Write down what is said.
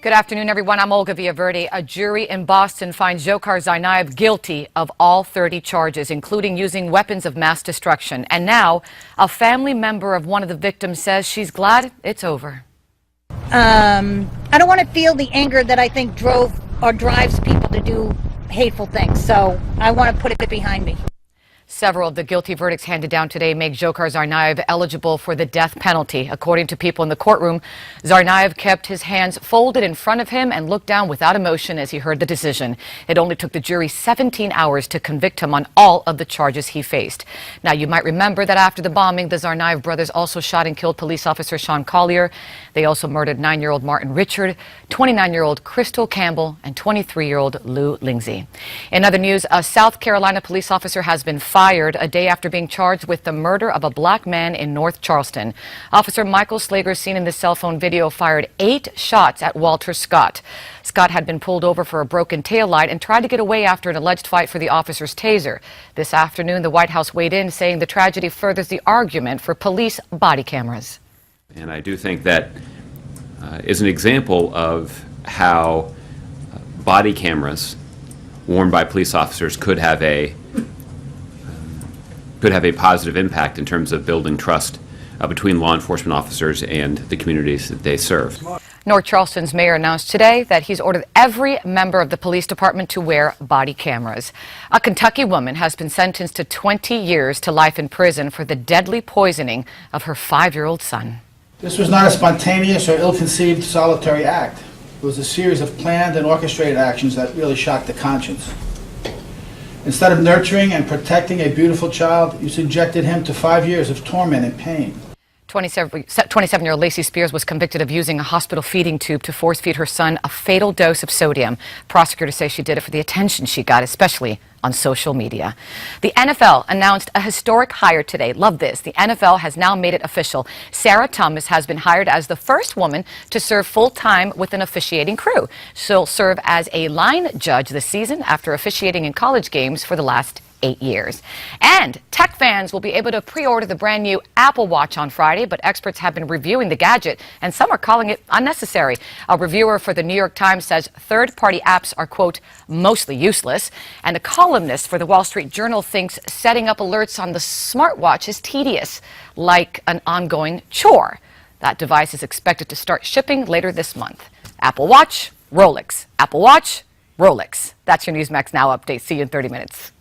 Good afternoon, everyone. I'm Olga Villaverde. A jury in Boston finds Dzhokhar Tsarnaev guilty of all 30 charges, including using weapons of mass destruction. And now, a family member of one of the victims says she's glad it's over. I don't want to feel the anger that I think drove or drives people to do hateful things, so I want to put it behind me. Several of the guilty verdicts handed down today make Dzhokhar Tsarnaev eligible for the death penalty. According to people in the courtroom, Tsarnaev kept his hands folded in front of him and looked down without emotion as he heard the decision. It only took the jury 17 hours to convict him on all of the charges he faced. Now, you might remember that after the bombing, the Tsarnaev brothers also shot and killed police officer Sean Collier. They also murdered 9-year-old Martin Richard, 29-year-old Crystal Campbell, and 23-year-old Lou Lindsay. In other news, a South Carolina police officer has been fired a day after being charged with the murder of a black man in North Charleston. Officer Michael Slager, seen in the cell phone video, fired 8 shots at Walter Scott. Scott had been pulled over for a broken taillight and tried to get away after an alleged fight for the officer's taser. This afternoon, the White House weighed in, saying the tragedy furthers the argument for police body cameras. And I do think that is an example of how body cameras worn by police officers could have a positive impact in terms of building trust between law enforcement officers and the communities that they serve. North Charleston's mayor announced today that he's ordered every member of the police department to wear body cameras. A Kentucky woman has been sentenced to 20 years to life in prison for the deadly poisoning of her 5-year-old son. This was not a spontaneous or ill-conceived solitary act. It was a series of planned and orchestrated actions that really shocked the conscience. Instead of nurturing and protecting a beautiful child, you subjected him to 5 years of torment and pain. 27-year-old Lacey Spears was convicted of using a hospital feeding tube to force-feed her son a fatal dose of sodium. Prosecutors say she did it for the attention she got, especially on social media. The NFL announced a historic hire today. Love this. The NFL has now made it official. Sarah Thomas has been hired as the first woman to serve full-time with an officiating crew. She'll serve as a line judge this season after officiating in college games for the last 8 years. And tech fans will be able to pre-order the brand new Apple Watch on Friday, but experts have been reviewing the gadget and some are calling it unnecessary. A reviewer for the New York Times says third-party apps are, quote, mostly useless. And a columnist for the Wall Street Journal thinks setting up alerts on the smartwatch is tedious, like an ongoing chore. That device is expected to start shipping later this month. Apple Watch, Rolex. Apple Watch, Rolex. That's your Newsmax Now update. See you in 30 minutes.